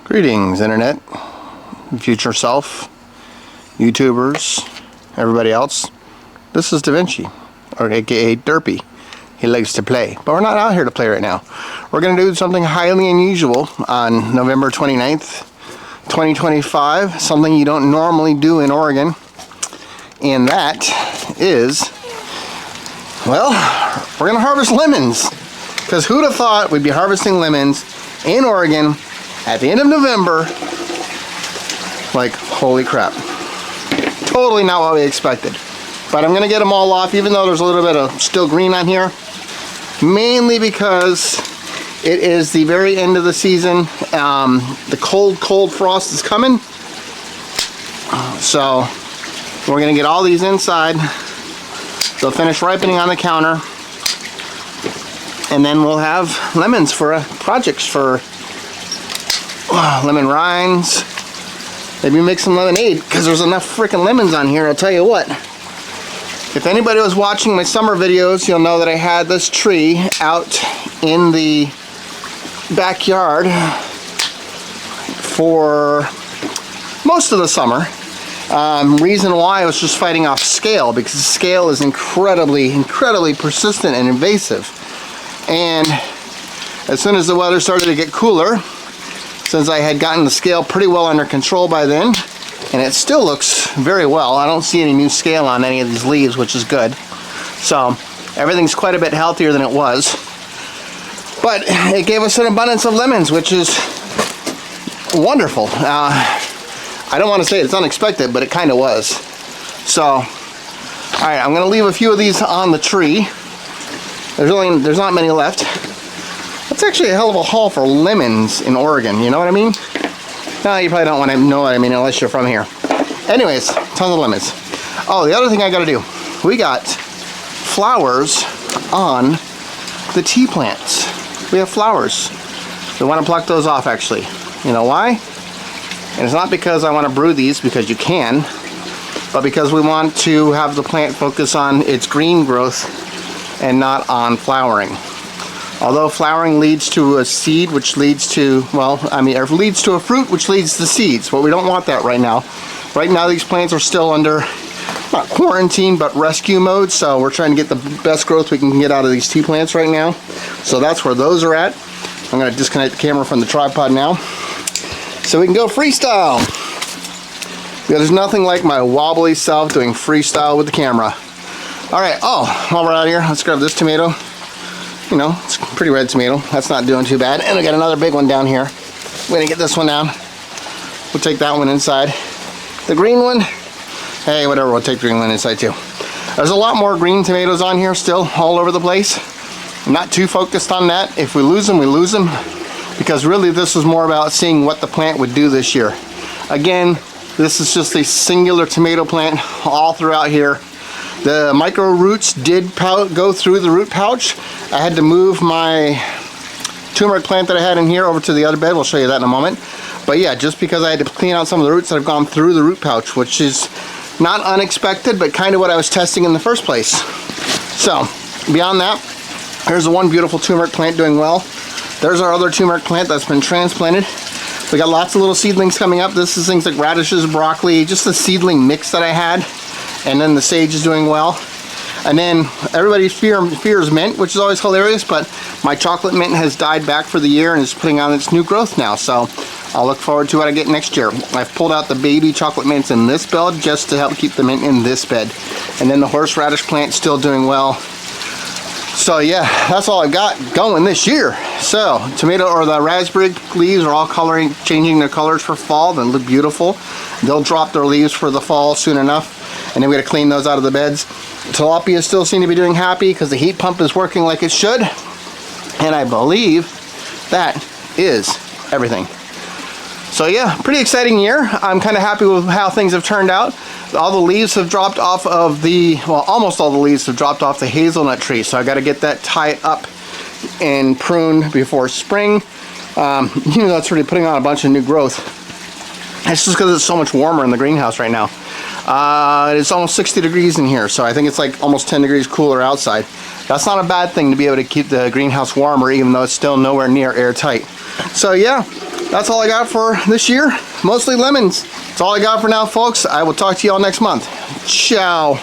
Greetings, Internet, future self, YouTubers, everybody else. This is Da Vinci, or aka Derpy. He likes to play, but we're not out here to play right now. We're going to do something highly unusual on November 29th, 2025, something you don't normally do in Oregon, and that is, well, we're going to harvest lemons, because who'd have thought we'd be harvesting lemons in Oregon at the end of November? Like, holy crap. Totally not what we expected. But I'm going to get them all off, even though there's a little bit of still green on here. Mainly because it is the very end of the season. The cold frost is coming. So, we're going to get all these inside. They'll finish ripening on the counter. And then we'll have lemons for projects for lemon rinds. Maybe make some lemonade, because there's enough freaking lemons on here, I'll tell you what. If anybody was watching my summer videos, you'll know that I had this tree out in the backyard for most of the summer. Reason why I was just fighting off scale, because scale is incredibly persistent and invasive. And as soon as the weather started to get cooler, since I had gotten the scale pretty well under control by then, and it still looks very well. I don't see any new scale on any of these leaves, which is good. So everything's quite a bit healthier than it was. But it gave us an abundance of lemons, which is wonderful. I don't want to say it's unexpected, but it kind of was. So, all right, I'm going to leave a few of these on the tree. There's not many left. That's actually a hell of a haul for lemons in Oregon, you know what I mean? No, you probably don't want to know what I mean unless you're from here. Anyways, tons of lemons. Oh, the other thing I got to do. We got flowers on the tea plants. We have flowers. We want to pluck those off, actually. You know why? And it's not because I want to brew these, because you can, but because we want to have the plant focus on its green growth and not on flowering. Although flowering leads to a seed, which leads to, well, I mean, it leads to a fruit, which leads to seeds. But we don't want that right now. Right now, these plants are still under, not quarantine, but rescue mode. So we're trying to get the best growth we can get out of these tea plants right now. So that's where those are at. I'm going to disconnect the camera from the tripod now, so we can go freestyle. There's nothing like my wobbly self doing freestyle with the camera. All right, while we're out here, let's grab this tomato. You know, it's a pretty red tomato. That's not doing too bad. And I got another big one down here. We're gonna get this one down. We'll take that one inside. The green one, hey, whatever, we'll take the green one inside too. There's a lot more green tomatoes on here still, all over the place. I'm not too focused on that. If we lose them, we lose them. Because really this is more about seeing what the plant would do this year. Again, this is just a singular tomato plant all throughout here. The micro roots did go through the root pouch. I had to move my turmeric plant that I had in here over to the other bed. We'll show you that in a moment. But yeah, just because I had to clean out some of the roots that have gone through the root pouch, which is not unexpected, but kind of what I was testing in the first place. So, beyond that, here's the one beautiful turmeric plant doing well. There's our other turmeric plant that's been transplanted. We got lots of little seedlings coming up. This is things like radishes, broccoli, just the seedling mix that I had. And then the sage is doing well. And then everybody fears mint, which is always hilarious, but my chocolate mint has died back for the year and is putting on its new growth now. So I'll look forward to what I get next year. I've pulled out the baby chocolate mints in this bed just to help keep the mint in this bed. And then the horseradish plant's still doing well. So yeah, that's all I've got going this year. So tomato or the raspberry leaves are all changing their colors for fall. They look beautiful. They'll drop their leaves for the fall soon enough. And then we got to clean those out of the beds. Tilapia still seem to be doing happy because the heat pump is working like it should. And I believe that is everything. So yeah, pretty exciting year. I'm kind of happy with how things have turned out. All the leaves have dropped off of almost all the leaves have dropped off the hazelnut tree. So I got to get that tied up and pruned before spring. You know, that's really putting on a bunch of new growth. It's just because it's so much warmer in the greenhouse right now. It's almost 60 degrees in here, so I think it's like almost 10 degrees cooler outside. That's not a bad thing to be able to keep the greenhouse warmer, even though it's still nowhere near airtight. So yeah, that's all I got for this year. Mostly lemons. That's all I got for now, folks. I will talk to you all next month. Ciao.